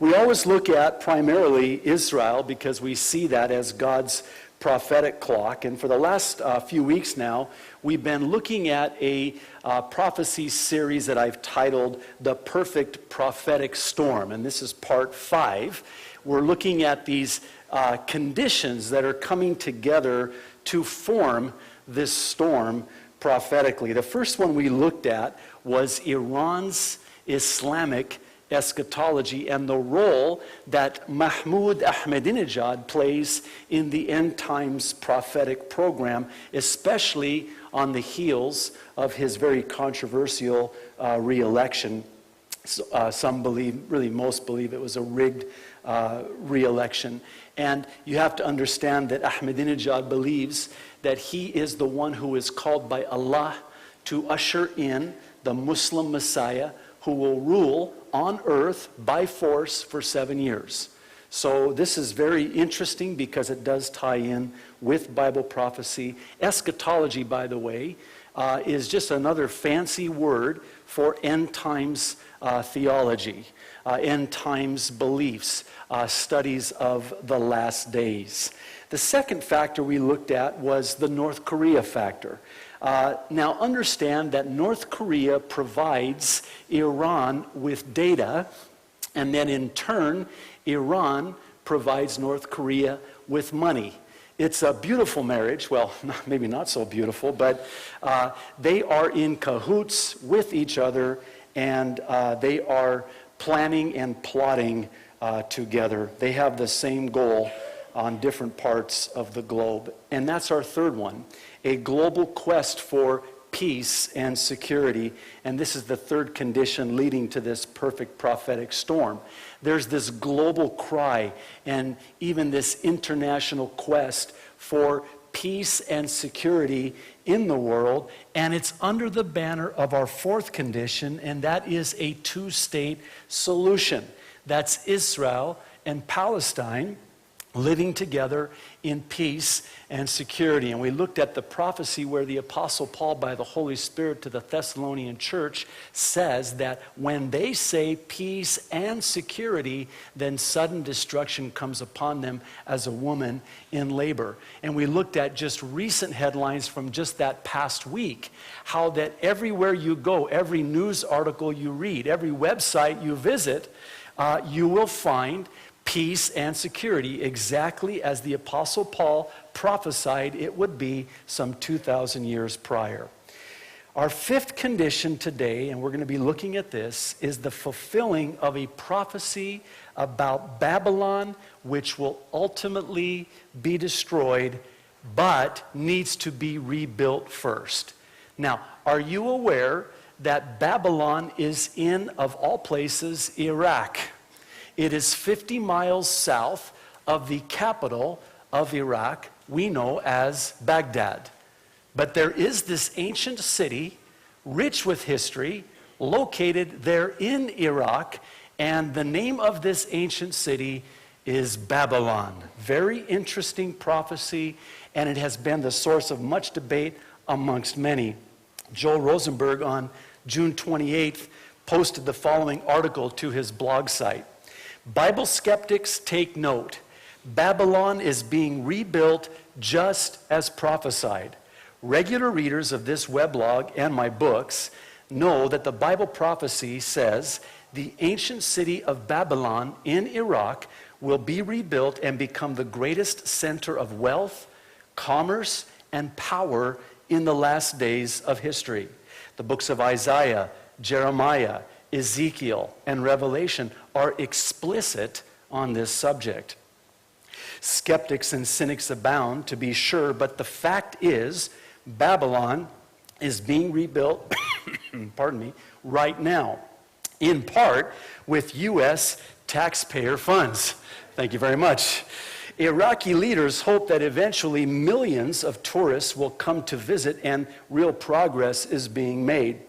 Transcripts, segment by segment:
We always look at primarily Israel because we see that as God's prophetic clock. And for the last few weeks now, we've been looking at a prophecy series that I've titled The Perfect Prophetic Storm. And this is part 5. We're looking at these conditions that are coming together to form this storm prophetically. The first one we looked at was Iran's Islamic eschatology and the role that Ahmadinejad plays in the end times prophetic program, especially on the heels of his very controversial re-election. Some believe, really most believe, it was a rigged re-election. And you have to understand that Ahmadinejad believes that he is the one who is called by Allah to usher in the Muslim Messiah who will rule on earth by force for 7 years. So this is very interesting because it does tie in with Bible prophecy. Eschatology, by the way, is just another fancy word for end times theology, end times beliefs, studies of the last days. The second factor we looked at was the North Korea factor. Now understand that North Korea provides Iran with data, and then in turn, Iran provides North Korea with money. It's a beautiful marriage. Well, maybe not so beautiful, but they are in cahoots with each other, and they are planning and plotting together. They have the same goal on different parts of the globe. And that's our third one, a global quest for peace and security. And this is the third condition leading to this perfect prophetic storm. There's this global cry and even this international quest for peace and security in the world, and it's under the banner of our fourth condition, and that is a two-state solution. That's Israel and Palestine living together in peace and security. And we looked at the prophecy where the Apostle Paul, by the Holy Spirit to the Thessalonian church, says that when they say peace and security, then sudden destruction comes upon them as a woman in labor. And we looked at just recent headlines from just that past week, how that everywhere you go, every news article you read, every website you visit, you will find peace and security, exactly as the Apostle Paul prophesied it would be some 2,000 years prior. Our fifth condition today, and we're going to be looking at this, is the fulfilling of a prophecy about Babylon, which will ultimately be destroyed, but needs to be rebuilt first. Now, are you aware that Babylon is in, of all places, Iraq? It is 50 miles south of the capital of Iraq, we know as Baghdad. But there is this ancient city, rich with history, located there in Iraq, and the name of this ancient city is Babylon. Very interesting prophecy, and it has been the source of much debate amongst many. Joel Rosenberg on June 28th posted the following article to his blog site. Bible skeptics, take note. Babylon is being rebuilt just as prophesied. Regular readers of this weblog and my books know that the Bible prophecy says the ancient city of Babylon in Iraq will be rebuilt and become the greatest center of wealth, commerce, and power in the last days of history. The books of Isaiah, Jeremiah, Ezekiel, and Revelation are explicit on this subject. Skeptics and cynics abound, to be sure, but the fact is Babylon is being rebuilt pardon me, right now, in part with U.S. taxpayer funds. Thank you very much. Iraqi leaders hope that eventually millions of tourists will come to visit, and real progress is being made.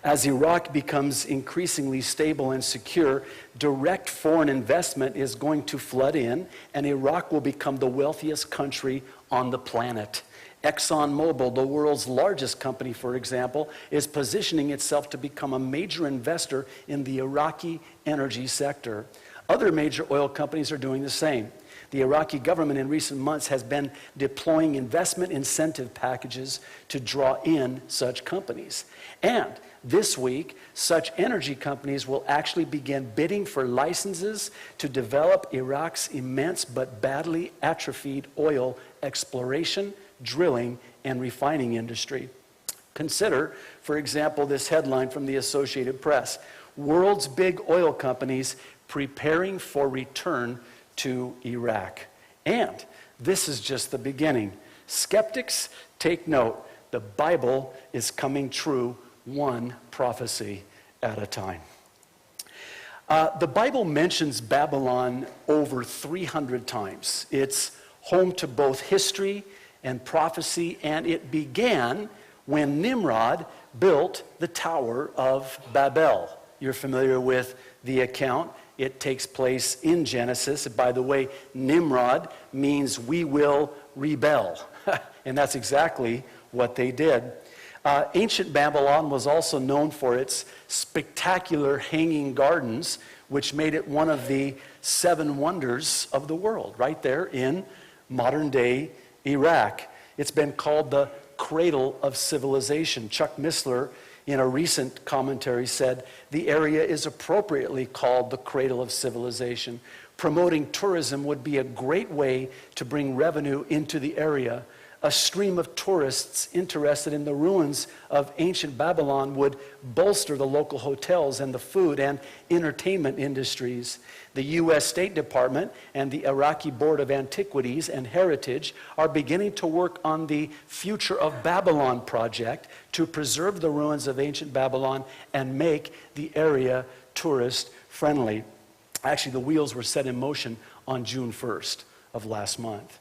As Iraq becomes increasingly stable and secure, direct foreign investment is going to flood in, and Iraq will become the wealthiest country on the planet. ExxonMobil, the world's largest company, for example, is positioning itself to become a major investor in the Iraqi energy sector. Other major oil companies are doing the same. The Iraqi government in recent months has been deploying investment incentive packages to draw in such companies. And this week, such energy companies will actually begin bidding for licenses to develop Iraq's immense but badly atrophied oil exploration, drilling, and refining industry. Consider, for example, this headline from the Associated Press: "World's big oil companies preparing for return to Iraq." And this is just the beginning. Skeptics, take note. The Bible is coming true, one prophecy at a time. The Bible mentions Babylon over 300 times. It's home to both history and prophecy, and it began when Nimrod built the Tower of Babel. You're familiar with the account. It takes place in Genesis. By the way, Nimrod means "we will rebel." And that's exactly what they did. Ancient Babylon was also known for its spectacular hanging gardens, which made it one of the 7 wonders of the world, right there in modern-day Iraq. It's been called the cradle of civilization. Chuck Missler, in a recent commentary, said the area is appropriately called the cradle of civilization. Promoting tourism would be a great way to bring revenue into the area. A stream of tourists interested in the ruins of ancient Babylon would bolster the local hotels and the food and entertainment industries. The U.S. State Department and the Iraqi Board of Antiquities and Heritage are beginning to work on the Future of Babylon project to preserve the ruins of ancient Babylon and make the area tourist friendly. Actually, the wheels were set in motion on June 1st of last month.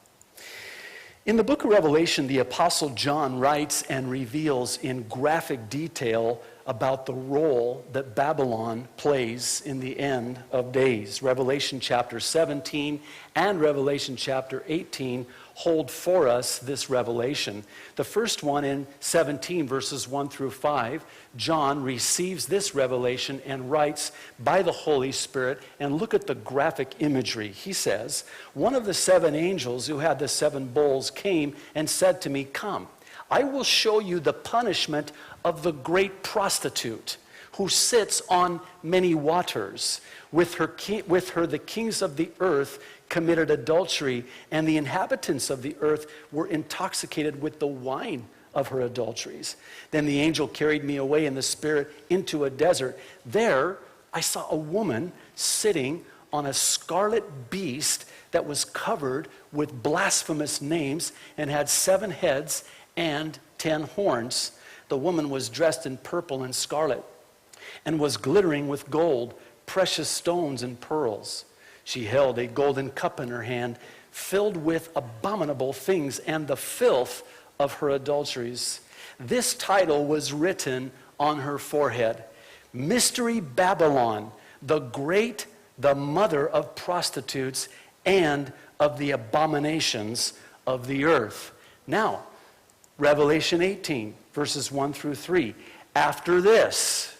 In the book of Revelation, the Apostle John writes and reveals in graphic detail about the role that Babylon plays in the end of days. Revelation chapter 17 and Revelation chapter 18 hold for us this revelation. The first one in 17 verses 1 through 5, John receives this revelation and writes by the Holy Spirit, and look at the graphic imagery. He says, "One of the 7 angels who had the 7 bowls came and said to me, 'Come, I will show you the punishment of the great prostitute who sits on many waters. With her the kings of the earth committed adultery, and the inhabitants of the earth were intoxicated with the wine of her adulteries.' Then the angel carried me away in the spirit into a desert. There I saw a woman sitting on a scarlet beast that was covered with blasphemous names and had 7 heads and 10 horns. The woman was dressed in purple and scarlet and was glittering with gold, precious stones, and pearls. She held a golden cup in her hand, filled with abominable things and the filth of her adulteries. This title was written on her forehead: Mystery Babylon, the Great, the mother of prostitutes and of the abominations of the earth." Now, Revelation 18, verses 1 through 3. "After this,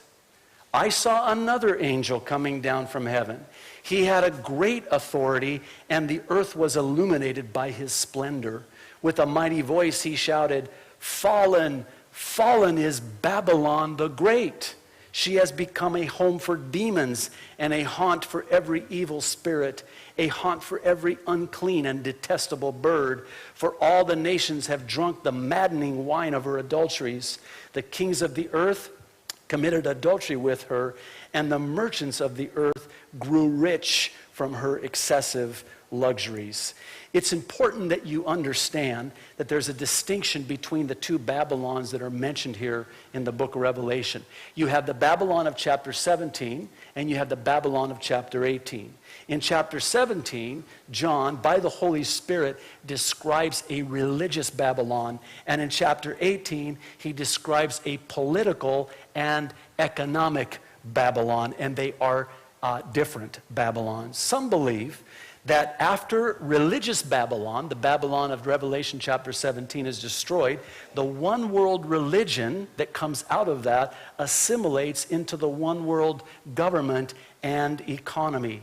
I saw another angel coming down from heaven. He had a great authority, and the earth was illuminated by his splendor. With a mighty voice he shouted, 'Fallen, fallen is Babylon the Great. She has become a home for demons and a haunt for every evil spirit, a haunt for every unclean and detestable bird. For all the nations have drunk the maddening wine of her adulteries. The kings of the earth committed adultery with her, and the merchants of the earth grew rich from her excessive luxuries." It's important that you understand that there's a distinction between the 2 Babylons that are mentioned here in the book of Revelation. You have the Babylon of chapter 17, and you have the Babylon of chapter 18. In chapter 17, John, by the Holy Spirit, describes a religious Babylon, and in chapter 18, he describes a political and economic Babylon, and they are different Babylons. Some believe that after religious Babylon, the Babylon of Revelation chapter 17, is destroyed, the one world religion that comes out of that assimilates into the one world government and economy.